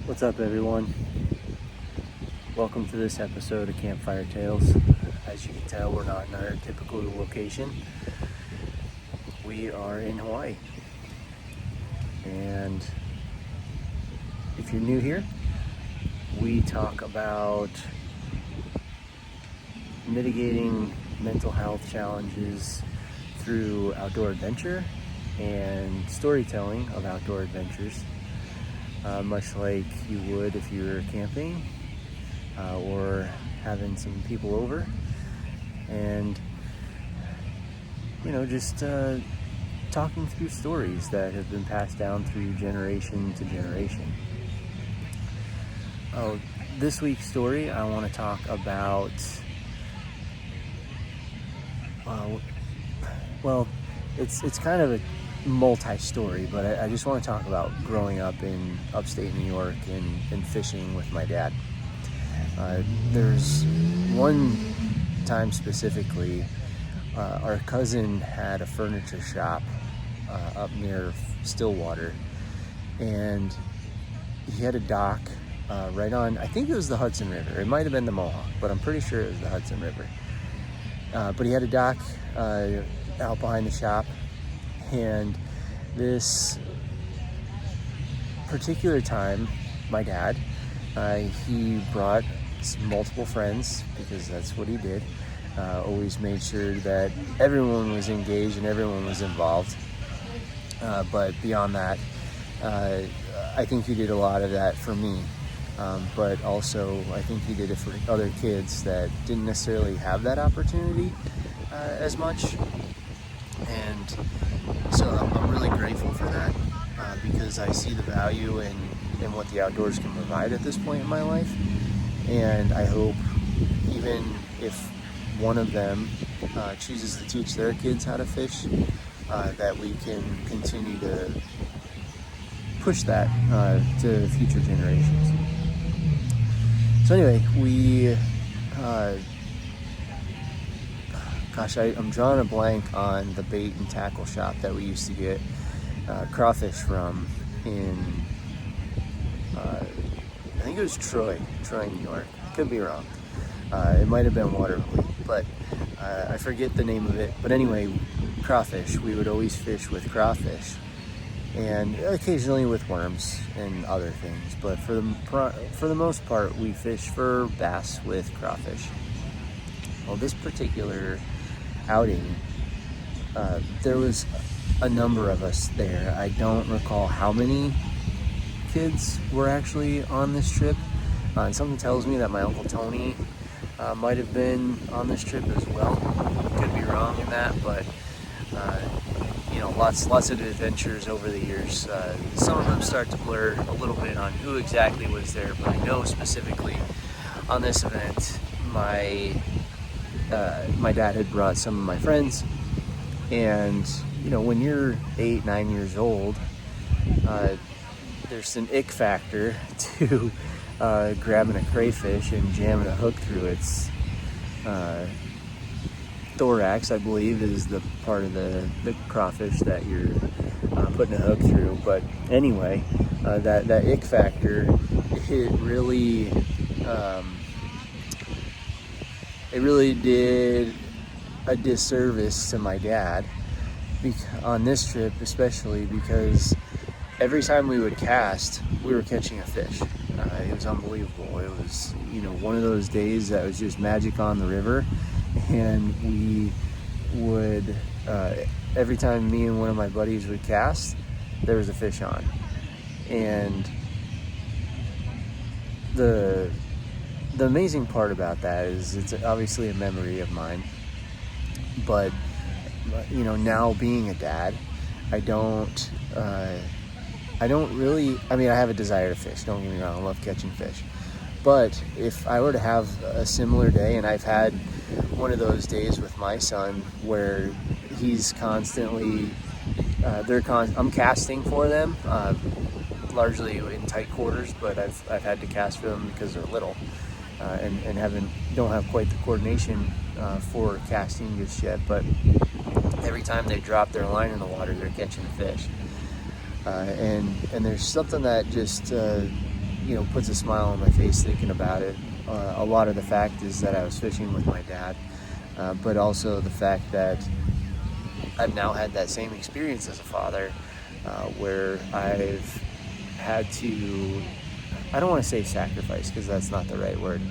What's up, everyone? Welcome to this episode of Campfire Tales. As you can tell, we're not in our typical location. We are in Hawaii. And if you're new here, we talk about mitigating mental health challenges through outdoor adventure and storytelling of outdoor adventures. Much like you would if you were camping or having some people over, and just talking through stories that have been passed down through generation to generation. This week's story, I want to talk about it's kind of a multi-story, but I just want to talk about growing up in upstate New York and fishing with my dad. There's one time specifically, our cousin had a furniture shop up near Stillwater, and he had a dock right on, I think it was the Hudson River. It might have been the Mohawk, but I'm pretty sure it was the Hudson River. But he had a dock out behind the shop. And this particular time, my dad, he brought multiple friends, because that's what he did. Always made sure that everyone was engaged and everyone was involved. But beyond that, I think he did a lot of that for me. But also, I think he did it for other kids that didn't necessarily have that opportunity as much. And so I'm really grateful for that, because I see the value in what the outdoors can provide at this point in my life. And I hope even if one of them chooses to teach their kids how to fish, that we can continue to push that to future generations. So anyway, I'm drawing a blank on the bait and tackle shop that we used to get crawfish from in, I think it was Troy, New York. Could be wrong. It might have been Waterloo, but I forget the name of it. But anyway, crawfish. We would always fish with crawfish, and occasionally with worms and other things. But for the most part, we fish for bass with crawfish. Well, this particular outing, there was a number of us there. I don't recall how many kids were actually on this trip. And something tells me that my Uncle Tony might have been on this trip as well. Could be wrong in that, but lots of adventures over the years. Some of them start to blur a little bit on who exactly was there, but I know specifically on this event, my dad had brought some of my friends. And when you're 8-9 years old, there's an ick factor to grabbing a crayfish and jamming a hook through its thorax, I believe, is the part of the crawfish that you're putting a hook through. But anyway, that ick factor, it really did a disservice to my dad on this trip, especially because every time we would cast, we were catching a fish. It was unbelievable. It was, one of those days that was just magic on the river. And we would, every time me and one of my buddies would cast, there was a fish on. And the amazing part about that is it's obviously a memory of mine. But, now being a dad, I have a desire to fish, don't get me wrong, I love catching fish. But if I were to have a similar day, and I've had one of those days with my son where he's constantly, I'm casting for them, largely in tight quarters, but I've had to cast for them because they're little, and don't have quite the coordination for casting just yet. But every time they drop their line in the water, they're catching a fish. And there's something that just puts a smile on my face thinking about it. A lot of the fact is that I was fishing with my dad, but also the fact that I've now had that same experience as a father, where I've had to, I don't want to say sacrifice because that's not the right word.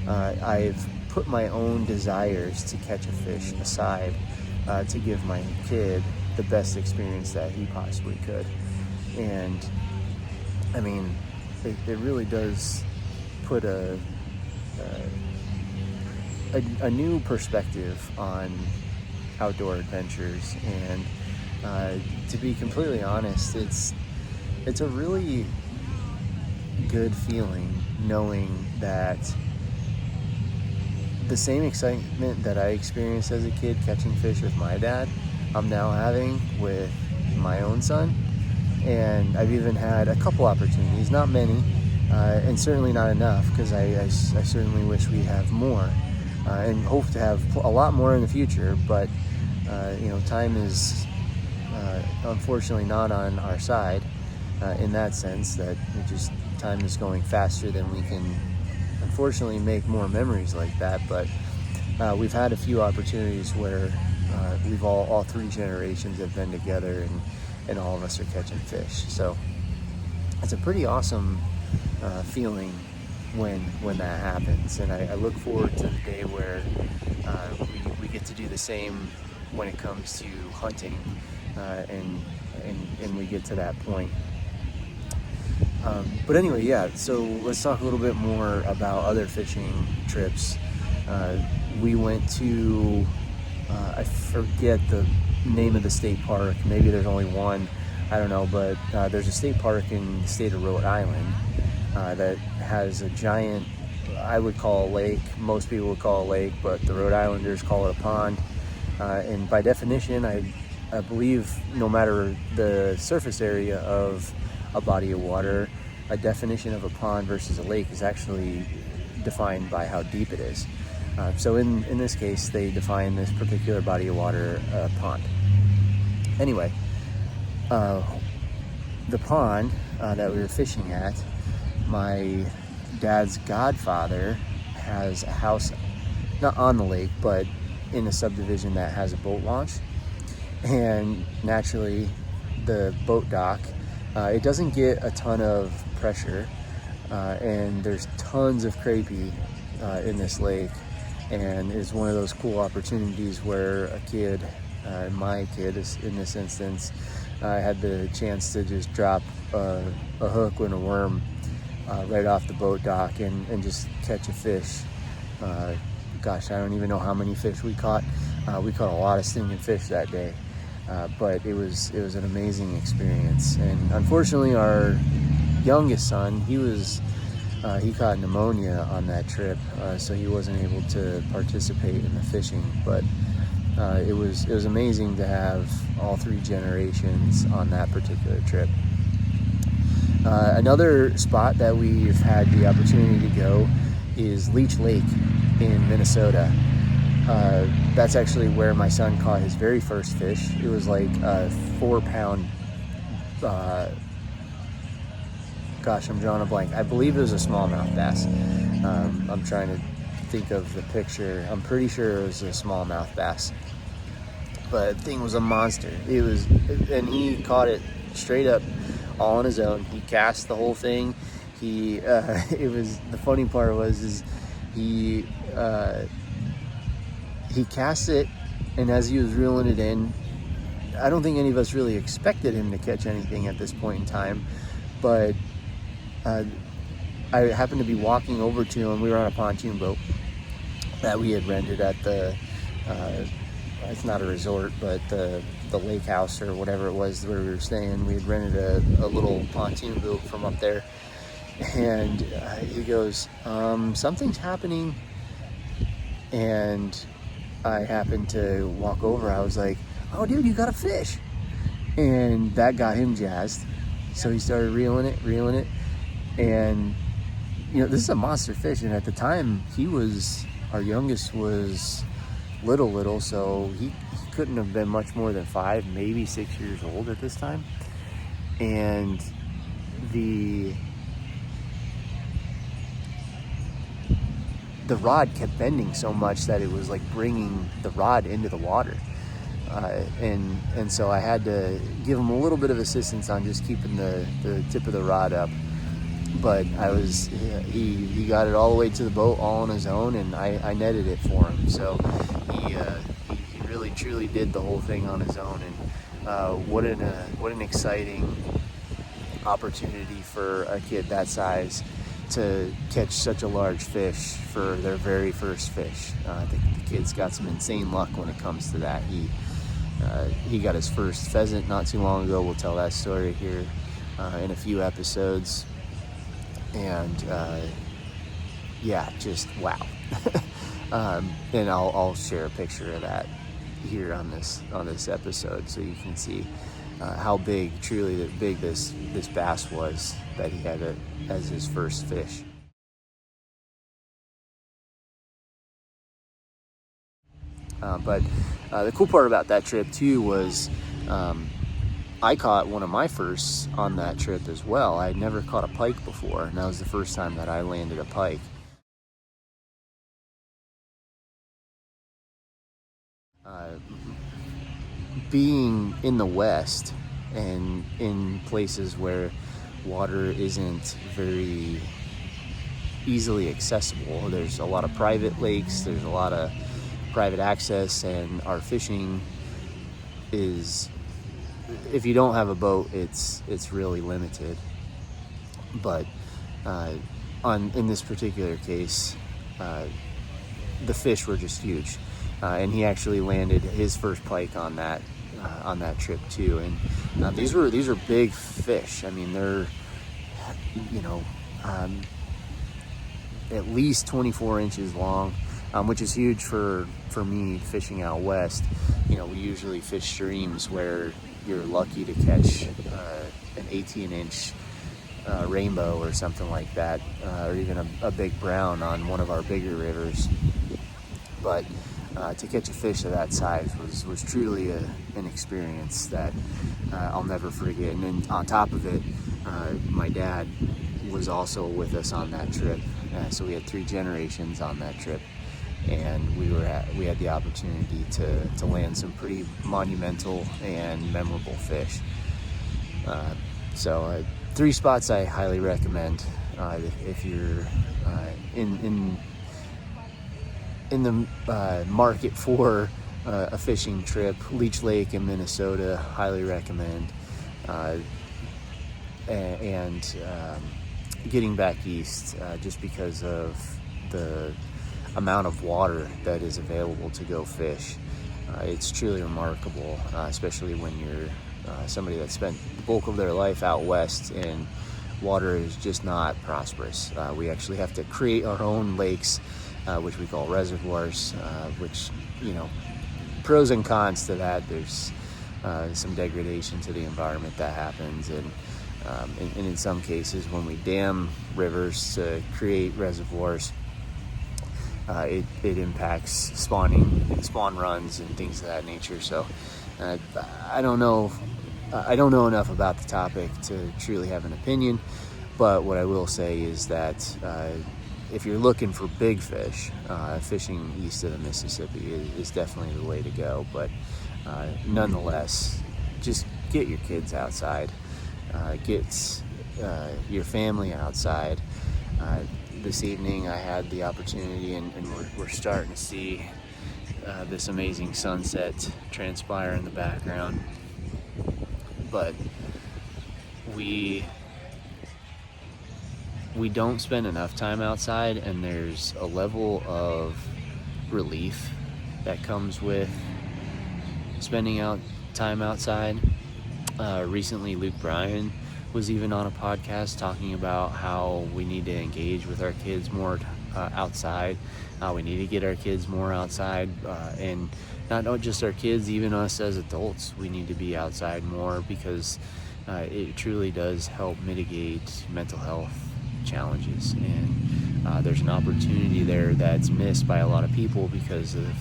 I've put my own desires to catch a fish aside to give my kid the best experience that he possibly could. And I mean, it really does put a new perspective on outdoor adventures. And to be completely honest, it's a really good feeling knowing that the same excitement that I experienced as a kid catching fish with my dad, I'm now having with my own son. And I've even had a couple opportunities, not many, and certainly not enough, because I certainly wish we have more, and hope to have a lot more in the future. But time is unfortunately not on our side, in that sense that time is going faster than we can unfortunately make more memories like that. But we've had a few opportunities where we've all three generations have been together, and all of us are catching fish. So it's a pretty awesome feeling when that happens, and I look forward to the day where we get to do the same when it comes to hunting, and we get to that point. But anyway, yeah, so let's talk a little bit more about other fishing trips. We went to, I forget the name of the state park. Maybe there's only one, I don't know, but there's a state park in the state of Rhode Island that has a giant, I would call a lake, most people would call a lake, but the Rhode Islanders call it a pond. And by definition, I believe no matter the surface area of a body of water, a definition of a pond versus a lake is actually defined by how deep it is. So in this case, they define this particular body of water pond. Anyway, the pond that we were fishing at, my dad's godfather has a house, not on the lake, but in a subdivision that has a boat launch. And naturally, the boat dock, it doesn't get a ton of pressure, and there's tons of crappie in this lake. And it's one of those cool opportunities where a kid, my kid is in this instance, had the chance to just drop a hook and a worm right off the boat dock and just catch a fish. Gosh, I don't even know how many fish we caught. We caught a lot of stinging fish that day, but it was an amazing experience. And unfortunately, our youngest son, he caught pneumonia on that trip, so he wasn't able to participate in the fishing. But it was amazing to have all three generations on that particular trip. Another spot that we've had the opportunity to go is Leech Lake in Minnesota. That's actually where my son caught his very first fish. It was like a 4-pound, gosh, I'm drawing a blank. I believe it was a smallmouth bass. I'm trying to think of the picture. I'm pretty sure it was a smallmouth bass. But the thing was a monster. And he caught it straight up, all on his own. He cast the whole thing. The funny part was he cast it, and as he was reeling it in, I don't think any of us really expected him to catch anything at this point in time, but I happened to be walking over to him. We were on a pontoon boat that we had rented at the, it's not a resort, but the lake house or whatever it was where we were staying. We had rented a little pontoon boat from up there, and he goes, something's happening, and I happened to walk over. I was like, oh dude, you got a fish. And that got him jazzed. So he started reeling it. And this is a monster fish. And at the time our youngest was little, so he couldn't have been much more than 5, maybe 6 years old at this time. And the rod kept bending so much that it was like bringing the rod into the water. And so I had to give him a little bit of assistance on just keeping the tip of the rod up. But he got it all the way to the boat all on his own, and I netted it for him. So he really truly did the whole thing on his own. And what an exciting opportunity for a kid that size to catch such a large fish for their very first fish. The kid's got some insane luck when it comes to that. He got his first pheasant not too long ago. We'll tell that story here in a few episodes. And yeah, just wow. And I'll share a picture of that here on this episode, so you can see how truly big this bass was that he had as his first fish. But the cool part about that trip too was I caught one of my firsts on that trip as well. I had never caught a pike before, and that was the first time that I landed a pike. Being in the West and in places where water isn't very easily accessible, there's a lot of private lakes, there's a lot of private access, and our fishing is, if you don't have a boat, it's really limited. But in this particular case, the fish were just huge, and he actually landed his first pike on that trip too. And these were big fish. I mean, they're at least 24 inches long, which is huge for me fishing out west. We usually fish streams where you're lucky to catch an 18-inch rainbow or something like that, or even a big brown on one of our bigger rivers. But to catch a fish of that size was truly an experience that I'll never forget. And then on top of it, my dad was also with us on that trip, so we had 3 generations on that trip. And we had the opportunity to land some pretty monumental and memorable fish. So 3 spots I highly recommend if you're in the market for a fishing trip. Leech Lake in Minnesota, highly recommend. And getting back east, just because of the amount of water that is available to go fish. It's truly remarkable, especially when you're somebody that spent the bulk of their life out west and water is just not prosperous. We actually have to create our own lakes, which we call reservoirs, which, pros and cons to that. There's some degradation to the environment that happens, and in some cases when we dam rivers to create reservoirs, it impacts spawn runs and things of that nature. So I don't know enough about the topic to truly have an opinion, but what I will say is that if you're looking for big fish, fishing east of the Mississippi is definitely the way to go. But nonetheless, just get your kids outside, get your family outside. This evening I had the opportunity, and we're starting to see this amazing sunset transpire in the background. But we don't spend enough time outside, and there's a level of relief that comes with spending time outside. Recently, Luke Bryan was even on a podcast talking about how we need to engage with our kids more outside. We need to get our kids more outside, and not just our kids, even us as adults. We need to be outside more, because it truly does help mitigate mental health challenges. And there's an opportunity there that's missed by a lot of people because of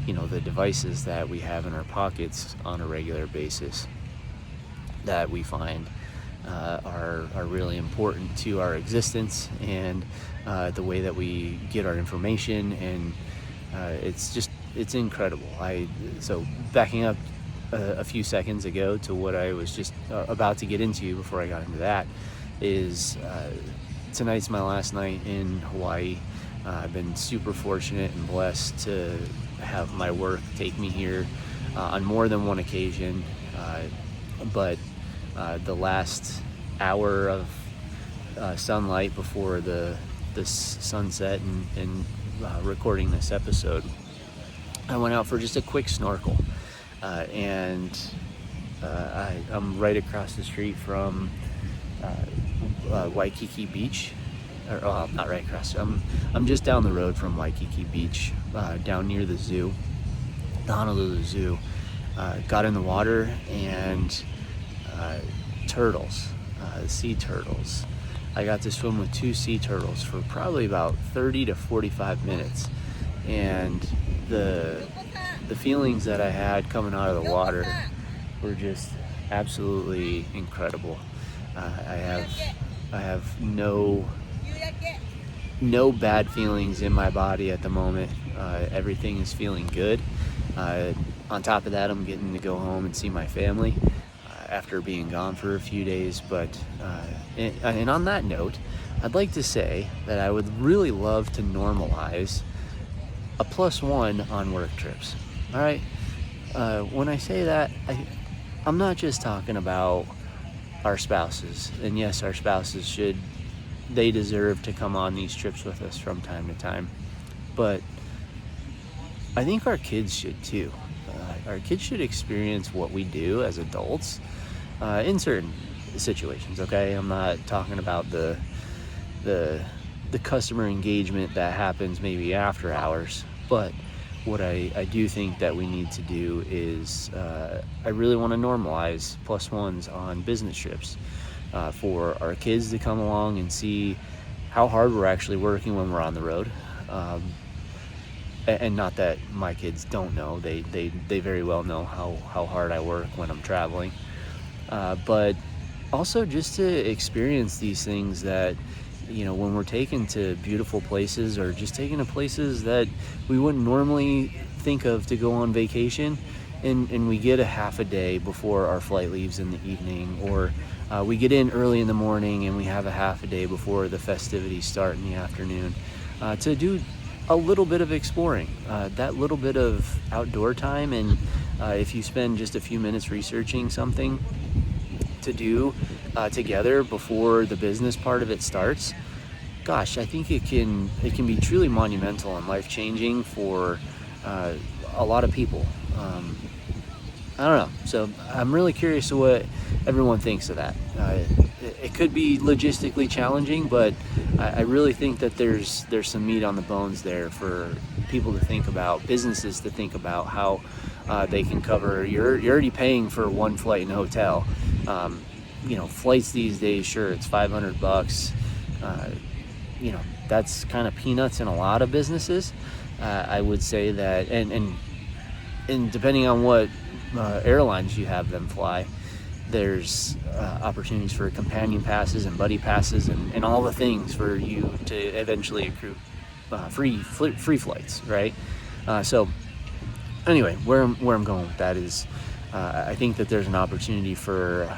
the devices that we have in our pockets on a regular basis, that we find are really important to our existence and the way that we get our information, and it's incredible. So backing up a few seconds ago to what I was just about to get into before I got into that is tonight's my last night in Hawaii. I've been super fortunate and blessed to have my work take me here on more than one occasion, but the last hour of sunlight before the sunset and recording this episode, I went out for just a quick snorkel, and I'm right across the street from Waikiki Beach. Not right across. I'm just down the road from Waikiki Beach, down near the zoo, the Honolulu Zoo. Got in the water, and turtles, sea turtles. I got to swim with 2 sea turtles for probably about 30 to 45 minutes, and the feelings that I had coming out of the water were just absolutely incredible. I have no bad feelings in my body at the moment. Everything is feeling good. On top of that, I'm getting to go home and see my family after being gone for a few days. But and on that note, I'd like to say that I would really love to normalize a +1 on work trips. All right. When I say that, I'm not just talking about our spouses. And yes, our spouses they deserve to come on these trips with us from time to time. But I think our kids should too. Our kids should experience what we do as adults in certain situations, okay? I'm not talking about the customer engagement that happens maybe after hours, but what I do think that we need to do is I really want to normalize +1s on business trips for our kids to come along and see how hard we're actually working when we're on the road. And not that my kids don't know, they very well know how hard I work when I'm traveling, but also just to experience these things that, when we're taken to beautiful places or just taken to places that we wouldn't normally think of to go on vacation, and we get a half a day before our flight leaves in the evening, or we get in early in the morning and we have a half a day before the festivities start in the afternoon, to do a little bit of exploring, that little bit of outdoor time. And if you spend just a few minutes researching something to do together before the business part of it starts, gosh, I think it can be truly monumental and life-changing for a lot of people. I don't know. So I'm really curious to what everyone thinks of that. It could be logistically challenging, but I really think that there's some meat on the bones there for people to think about, businesses to think about how they can cover. You're already paying for one flight and hotel. Flights these days, sure, it's $500. That's kind of peanuts in a lot of businesses. I would say that, and depending on what airlines you have them fly, there's opportunities for companion passes and buddy passes and all the things for you to eventually accrue free flights, right? So anyway, where I'm going with that is I think that there's an opportunity for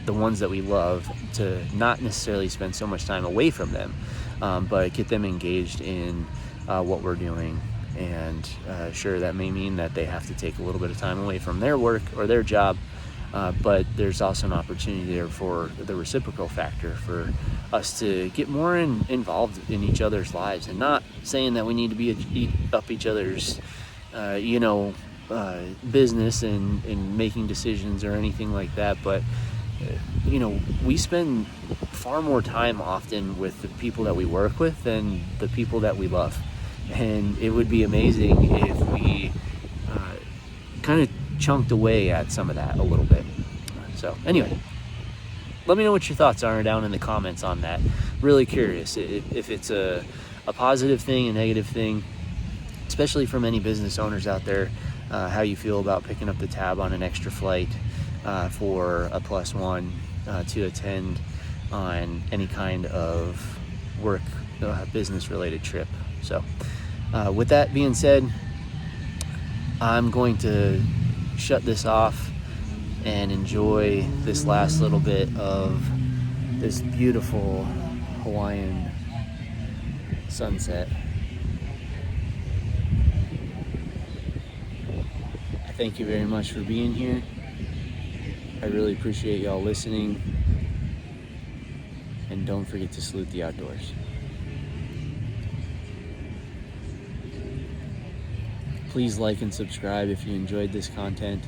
the ones that we love to not necessarily spend so much time away from them, but get them engaged in what we're doing. And sure, that may mean that they have to take a little bit of time away from their work or their job, but there's also an opportunity there for the reciprocal factor for us to get more involved in each other's lives. And not saying that we need to be up each other's business and making decisions or anything like that, but we spend far more time often with the people that we work with than the people that we love. And it would be amazing if we kind of chunked away at some of that a little bit. So anyway, let me know what your thoughts are down in the comments on that. Really curious if it's a positive thing, a negative thing, especially from any business owners out there, how you feel about picking up the tab on an extra flight for a +1. to attend on any kind of work, business related trip. So with that being said, I'm going to shut this off and enjoy this last little bit of this beautiful Hawaiian sunset. I thank you very much for being here. I really appreciate y'all listening. And don't forget to salute the outdoors. Please like and subscribe if you enjoyed this content,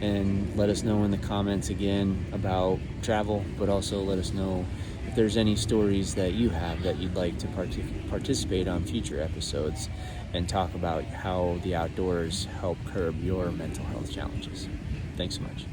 and let us know in the comments again about travel, but also let us know if there's any stories that you have that you'd like to participate on future episodes and talk about how the outdoors help curb your mental health challenges. Thanks so much.